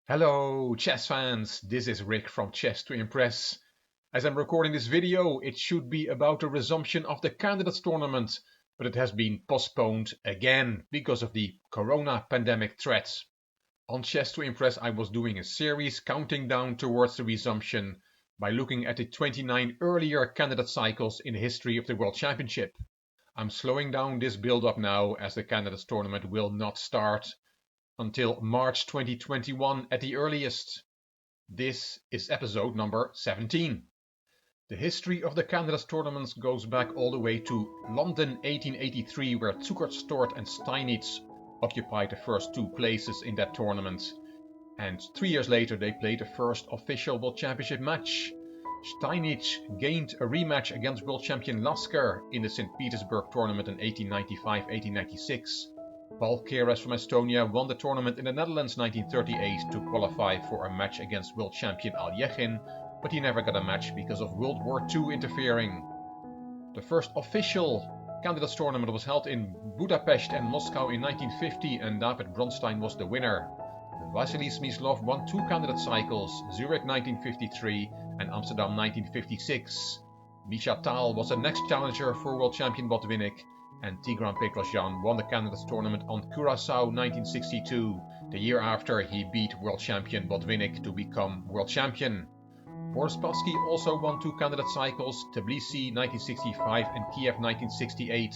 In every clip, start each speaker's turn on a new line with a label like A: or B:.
A: Hello chess fans, this is Rick from Chess to Impress. As I'm recording this video, it should be about the resumption of the Candidates Tournament, but it has been postponed again because of the corona pandemic threat. On Chess to Impress I was doing a series counting down towards the resumption by looking at the 29 earlier candidate cycles in the history of the World Championship. I'm slowing down this build-up now as the Candidates Tournament will not start until March 2021 at the earliest. This is episode number 17. The history of the Candidates tournaments goes back all the way to London 1883, where Zukertstort and Steinitz occupied the first two places in that tournament. And 3 years later they played the first official World Championship match. Steinitz gained a rematch against world champion Lasker in the St. Petersburg tournament in 1895-1896. Paul Keres from Estonia won the tournament in the Netherlands 1938 to qualify for a match against world champion Aljechin, but he never got a match because of World War II interfering. The first official Candidates tournament was held in Budapest and Moscow in 1950 and David Bronstein was the winner. Vasily Smyslov won two candidate cycles, Zurich 1953 and Amsterdam 1956. Misha Tal was the next challenger for world champion Botvinnik, and Tigran Petrosyan won the Candidates tournament on Curaçao 1962, the year after he beat world champion Botvinnik to become world champion. Boris Spassky also won two candidate cycles, Tbilisi 1965 and Kiev 1968,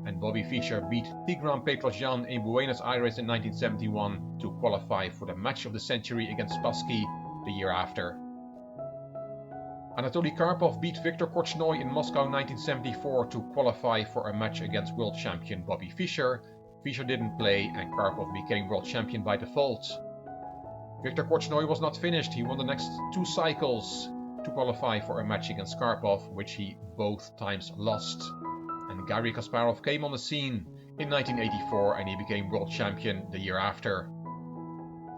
A: and Bobby Fischer beat Tigran Petrosyan in Buenos Aires in 1971 to qualify for the match of the century against Spassky the year after. Anatoly Karpov beat Viktor Korchnoi in Moscow 1974 to qualify for a match against world champion Bobby Fischer. Fischer didn't play and Karpov became world champion by default. Viktor Korchnoi was not finished, he won the next two cycles to qualify for a match against Karpov, which he both times lost. And Garry Kasparov came on the scene in 1984 and he became world champion the year after.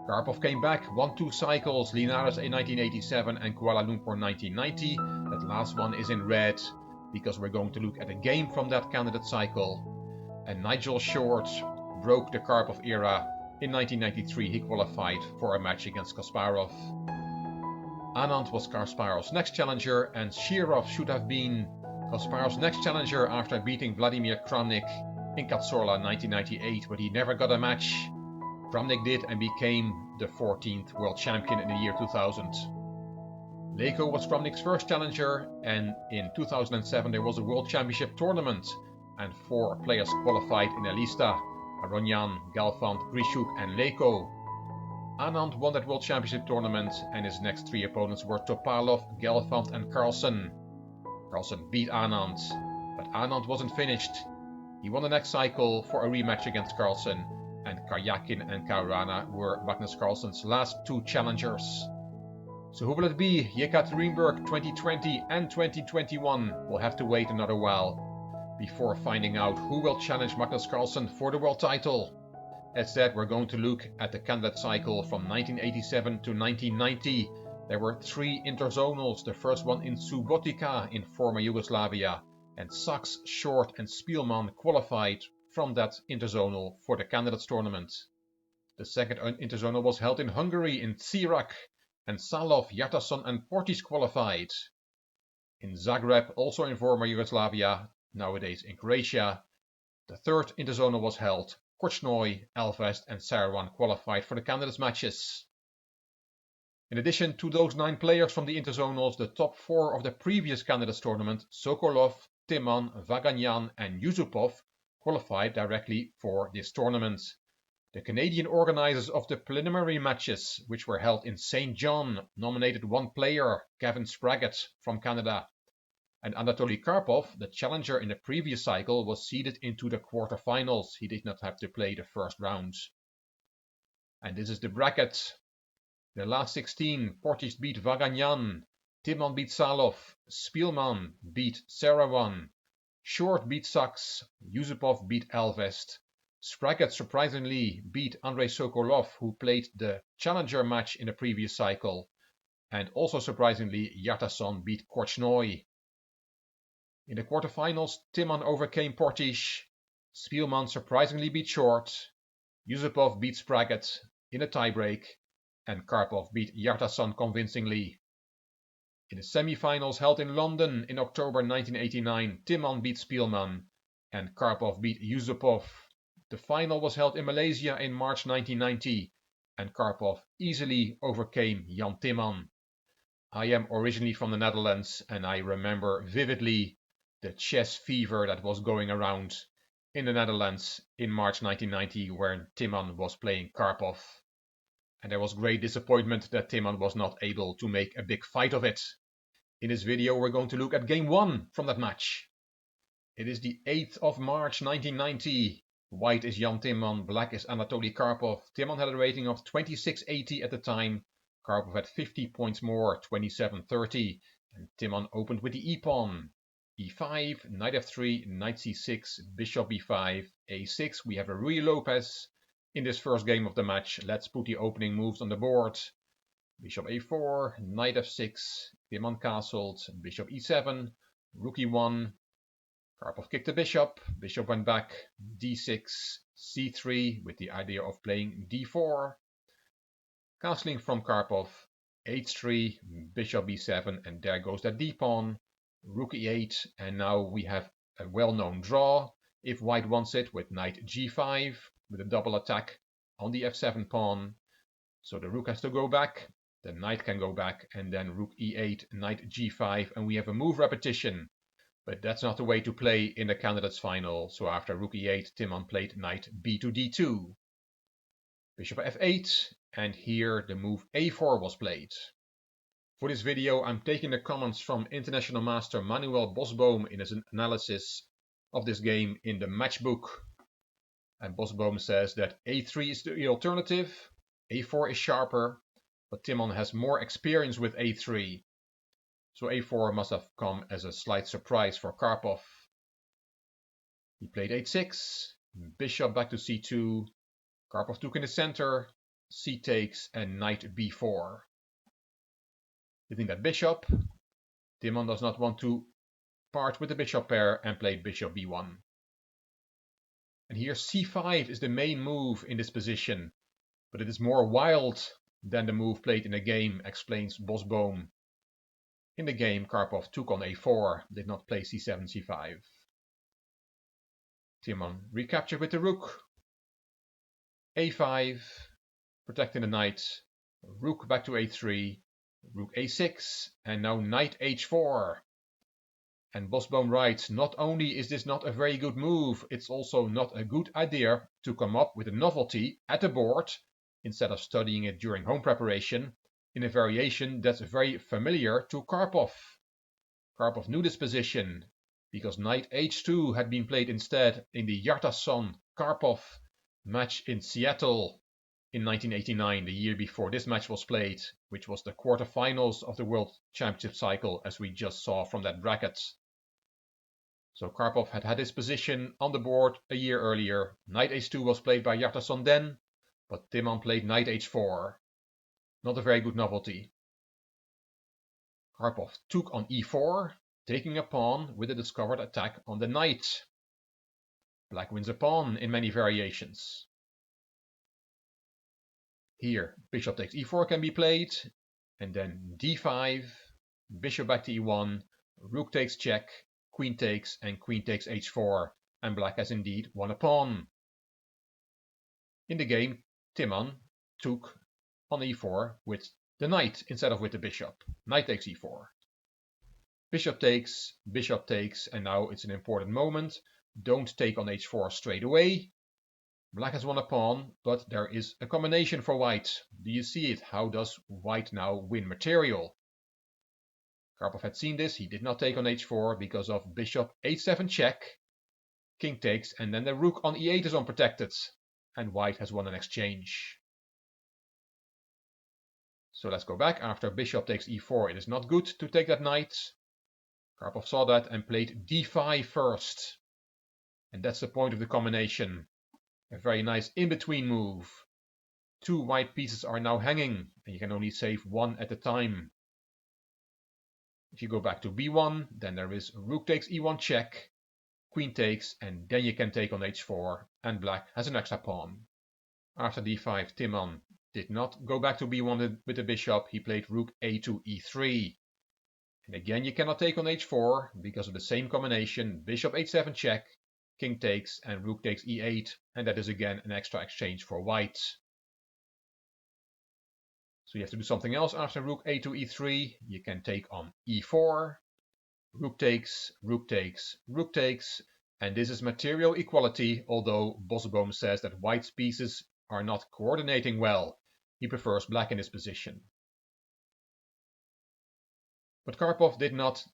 A: Karpov came back, won two cycles, Linares in 1987 and Kuala Lumpur 1990. That last one is in red because we're going to look at a game from that candidate cycle. And Nigel Short broke the Karpov era. In 1993 he qualified for a match against Kasparov. Anand was Kasparov's next challenger and Shirov should have been Kasparov's next challenger after beating Vladimir Kramnik in Katsorla 1998, but he never got a match. Kramnik did and became the 14th world champion in the year 2000. Leko was Kramnik's first challenger, and in 2007 there was a world championship tournament and 4 players qualified in a lista: Aronyan, Galfand, Grishuk and Leko. Anand won that world championship tournament and his next 3 opponents were Topalov, Gelfand and Carlsen. Carlsen beat Anand, but Anand wasn't finished. He won the next cycle for a rematch against Carlsen, and Karyakin and Caruana were Magnus Carlsen's last 2 challengers. So who will it be? Yekaterinburg 2020 and 2021. We'll have to wait another while before finding out who will challenge Magnus Carlsen for the world title. Instead, we're going to look at the candidate cycle from 1987 to 1990. There were 3 interzonals, the first one in Subotica in former Yugoslavia, and Sachs, Short and Spielman qualified from that interzonal for the Candidates tournament. The second interzonal was held in Hungary in Sirac, and Salov, Yartason and Portis qualified. In Zagreb, also in former Yugoslavia, nowadays in Croatia, the third interzonal was held. Korchnoi, Elvest and Sarawan qualified for the Candidates matches. In addition to those 9 players from the interzonals, the top 4 of the previous Candidates tournament, Sokolov, Timman, Vaganyan and Yusupov, qualified directly for this tournament. The Canadian organizers of the preliminary matches, which were held in St. John, nominated 1 player, Kevin Spraggett from Canada. And Anatoly Karpov, the challenger in the previous cycle, was seeded into the quarterfinals. He did not have to play the first round. And this is the bracket. The last 16, Portis beat Vaganyan, Timman beat Salov, Spielman beat Sarawan, Short beat Sachs, Yusupov beat Elvest. Spraggett surprisingly beat Andrei Sokolov, who played the challenger match in the previous cycle. And also surprisingly, Yartason beat Korchnoi. In the quarterfinals, Timman overcame Portis, Spielman surprisingly beat Short, Yusupov beat Spraggett in a tiebreak, and Karpov beat Yartason convincingly. In the semi-finals held in London in October 1989, Timman beat Spielman and Karpov beat Yusupov. The final was held in Malaysia in March 1990 and Karpov easily overcame Jan Timman. I am originally from the Netherlands and I remember vividly the chess fever that was going around in the Netherlands in March 1990 when Timman was playing Karpov. And there was great disappointment that Timman was not able to make a big fight of it. In this video we're going to look at game 1 from that match. It is the 8th of March 1990. White is Jan Timman, black is Anatoly Karpov. Timman had a rating of 2680 at the time. Karpov had 50 points more, 2730. And Timman opened with the e-pawn. e5, knight f3, knight c6, bishop b5, a6. We have a Ruy Lopez in this first game of the match. Let's put the opening moves on the board. Bishop a4, knight f6, Timman castled, bishop e7, rook e1, Karpov kicked the bishop, bishop went back, d6, c3 with the idea of playing d4, castling from Karpov, h3, bishop b7, and there goes that d-pawn, rook e8, and now we have a well-known draw, if white wants it, with knight g5, with a double attack on the f7 pawn, so the rook has to go back, the knight can go back, and then rook e8, knight g5, and we have a move repetition. But that's not the way to play in the candidates final, so after rook e8, Timman played knight b to d2. Bishop f8, and here the move a4 was played. For this video I'm taking the comments from international master Manuel Bosboom in his analysis of this game in the matchbook. And Bosboom says that a3 is the alternative, a4 is sharper, but Timman has more experience with a3. So a4 must have come as a slight surprise for Karpov. He played h6, bishop back to c2, Karpov took in the center, c takes, and knight b4. Hitting that bishop, Timman does not want to part with the bishop pair and played bishop b1. And here c5 is the main move in this position, but it is more wild than the move played in the game, explains Bosboom. In the game, Karpov took on a4, did not play c7, c5. Timman recaptured with the rook. a5, protecting the knight. Rook back to a3, rook a6, and now knight h4. And Bosboom writes, not only is this not a very good move, it's also not a good idea to come up with a novelty at the board, instead of studying it during home preparation, in a variation that's very familiar to Karpov. Karpov knew this position because knight h2 had been played instead in the Yartason-Karpov match in Seattle in 1989, the year before this match was played, which was the quarterfinals of the World Championship cycle, as we just saw from that bracket. So Karpov had had his position on the board a year earlier. Knight h2 was played by Yartason then, but Timman played knight h4. Not a very good novelty. Karpov took on e4, taking a pawn with a discovered attack on the knight. Black wins a pawn in many variations. Here, bishop takes e4 can be played, and then d5, bishop back to e1, rook takes check, queen takes, and queen takes h4, and black has indeed won a pawn. In the game, Timman took on e4 with the knight instead of with the bishop. Knight takes e4. Bishop takes, and now it's an important moment. Don't take on h4 straight away. Black has won a pawn, but there is a combination for white. Do you see it? How does white now win material? Karpov had seen this. He did not take on h4 because of bishop h7 check, king takes, and then the rook on e8 is unprotected, and white has won an exchange. So let's go back. After bishop takes e4, it is not good to take that knight. Karpov saw that and played d5 first. And that's the point of the combination. A very nice in-between move. Two white pieces are now hanging, and you can only save one at a time. If you go back to b1, then there is rook takes e1 check, queen takes, and then you can take on h4, and black has an extra pawn. After d5, Timman did not go back to b1 with the bishop. He played rook a2 e3. And again, you cannot take on h4 because of the same combination. Bishop h7 check, king takes, and rook takes e8. And that is again an extra exchange for white. So you have to do something else after rook a2 e3. You can take on e4. Rook takes, rook takes, rook takes. And this is material equality, although Bosboom says that white's pieces are not coordinating well. He prefers black in this position. But Karpov did not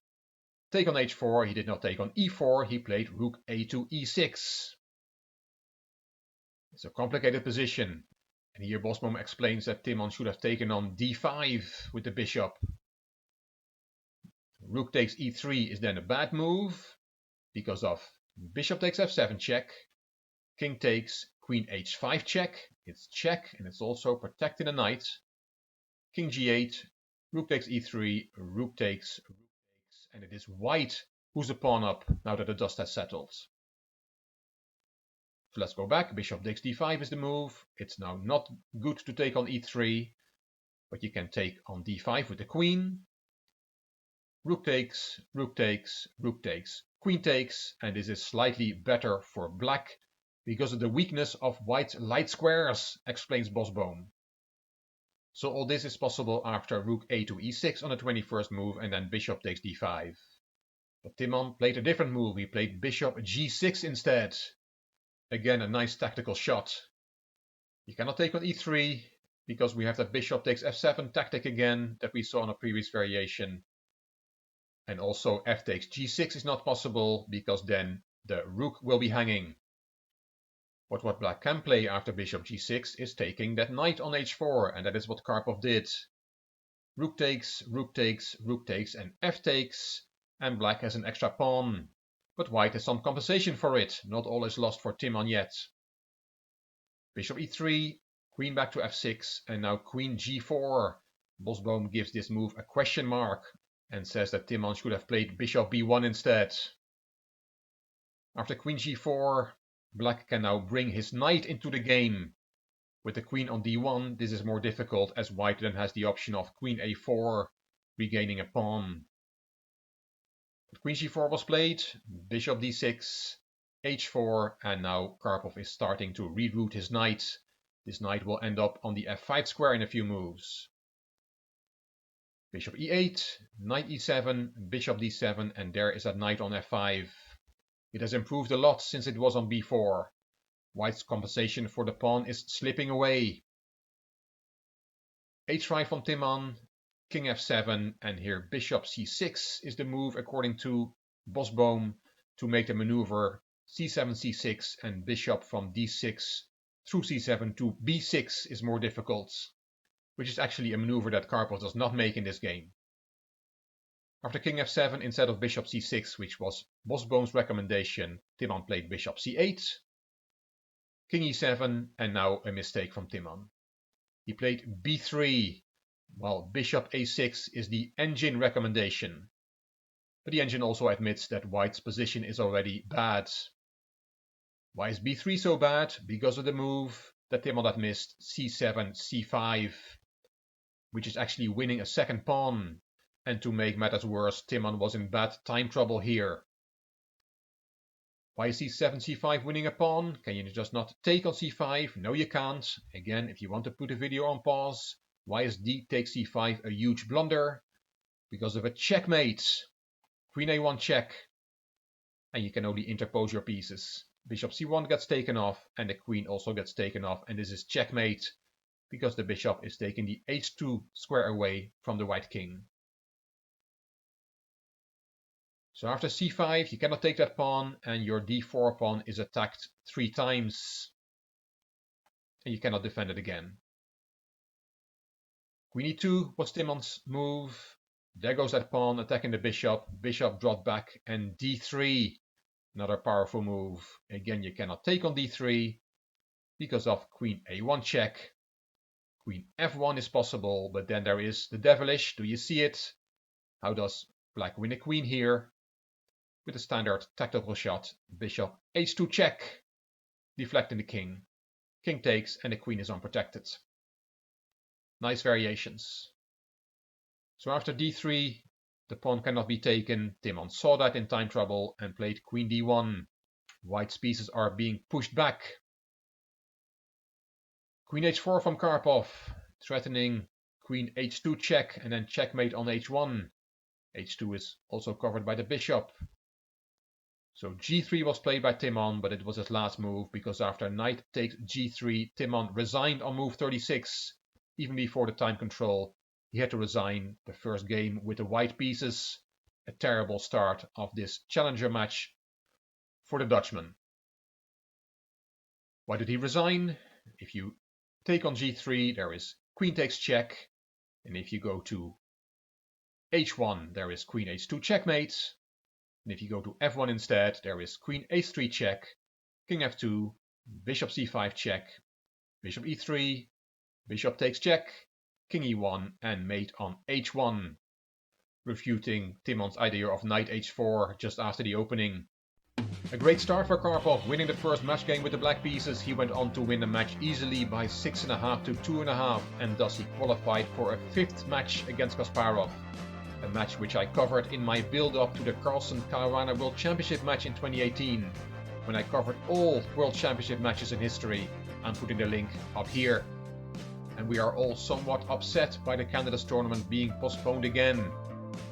A: take on h4, he did not take on e4, he played rook a2 e6. It's a complicated position. And here Bosboom explains that Timman should have taken on d5 with the bishop. Rook takes e3 is then a bad move because of bishop takes f7 check, king takes, queen h5 check, it's check and it's also protecting the knight, king g8, rook takes e3, rook takes, and it is white who's the pawn up now that the dust has settled. So let's go back, bishop takes d5 is the move, it's now not good to take on e3, but you can take on d5 with the queen, rook takes, rook takes, rook takes, queen takes, and this is slightly better for black because of the weakness of white's light squares, explains Bosboom. So all this is possible after rook a2 e6 on the 21st move and then bishop takes d5. But Timman played a different move, he played bishop g6 instead. Again a nice tactical shot. You cannot take on e3 because we have that bishop takes f7 tactic again that we saw in a previous variation. And also f takes g6 is not possible because then the rook will be hanging. But what black can play after bishop g6 is taking that knight on h4, and that is what Karpov did. Rook takes, rook takes, rook takes, and f takes, and black has an extra pawn. But white has some compensation for it, not all is lost for Timman yet. Bishop e3, queen back to f6, and now queen g4. Bosboom gives this move a question mark, and says that Timman should have played bishop b1 instead. After queen g4, black can now bring his knight into the game. With the queen on d1, this is more difficult as white then has the option of queen a4, regaining a pawn. But queen g4 was played, bishop d6, h4, and now Karpov is starting to reroute his knight. This knight will end up on the f5 square in a few moves. Bishop e8, knight e7, bishop d7, and there is that knight on f5. It has improved a lot since it was on b4. White's compensation for the pawn is slipping away. h5 from Timman, king f7, and here bishop c6 is the move according to Bosboom to make the maneuver c7, c6, and bishop from d6 through c7 to b6 is more difficult, which is actually a maneuver that Karpov does not make in this game. After king f7 instead of bishop c6, which was Bosboom's recommendation, Timman played bishop c8, king e7, and now a mistake from Timman. He played b3, while bishop a6 is the engine recommendation. But the engine also admits that white's position is already bad. Why is b3 so bad? Because of the move that Timman had missed, c7, c5, which is actually winning a second pawn. And to make matters worse, Timman was in bad time trouble here. Why is c7, c5 winning a pawn? Can you just not take on c5? No, you can't. Again, if you want to put the video on pause, why is d takes c5 a huge blunder? Because of a checkmate. Queen a1 check. And you can only interpose your pieces. Bishop c1 gets taken off, and the queen also gets taken off, and this is checkmate, because the bishop is taking the h2 square away from the white king. So after c5, you cannot take that pawn, and your d4 pawn is attacked 3 times. And you cannot defend it again. Queen e2 was Timman's move. There goes that pawn attacking the bishop. Bishop dropped back, and d3. Another powerful move. Again, you cannot take on d3 because of queen a1 check. Queen f1 is possible, but then there is the devilish. Do you see it? How does black win a queen here? With a standard tactical shot, bishop h2 check, deflecting the king. King takes and the queen is unprotected. Nice variations. So after d3, the pawn cannot be taken. Timman saw that in time trouble and played queen d1. White's pieces are being pushed back. Queen h4 from Karpov, threatening queen h2 check and then checkmate on h1. h2 is also covered by the bishop. So g3 was played by Timman, but it was his last move because after knight takes g3, Timman resigned on move 36. Even before the time control, he had to resign the first game with the white pieces. A terrible start of this challenger match for the Dutchman. Why did he resign? If you take on g3, there is queen takes check. And if you go to h1, there is queen h2 checkmate. And if you go to f1 instead, there is queen h3 check, king f2, bishop c5 check, bishop e3, bishop takes check, king e1, and mate on h1, refuting Timman's idea of knight h4 just after the opening. A great start for Karpov, winning the first match game with the black pieces. He went on to win the match easily by 6.5 to 2.5, and thus he qualified for a 5th match against Kasparov. A match which I covered in my build-up to the Carlsen-Caruana World Championship match in 2018, when I covered all World Championship matches in history. I'm putting the link up here. And we are all somewhat upset by the Candidates tournament being postponed again.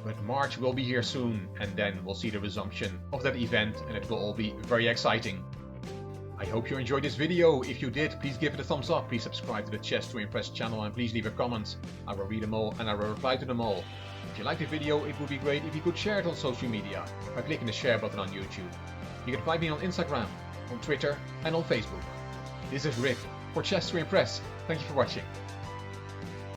A: But March will be here soon, and then we'll see the resumption of that event, and it will all be very exciting. I hope you enjoyed this video. If you did, please give it a thumbs up, please subscribe to the Chess to Impress channel, and please leave a comment. I will read them all and I will reply to them all. If you liked the video, it would be great if you could share it on social media by clicking the share button on YouTube. You can find me on Instagram, on Twitter and on Facebook. This is Rick for Chess to Impress. Thank you for watching.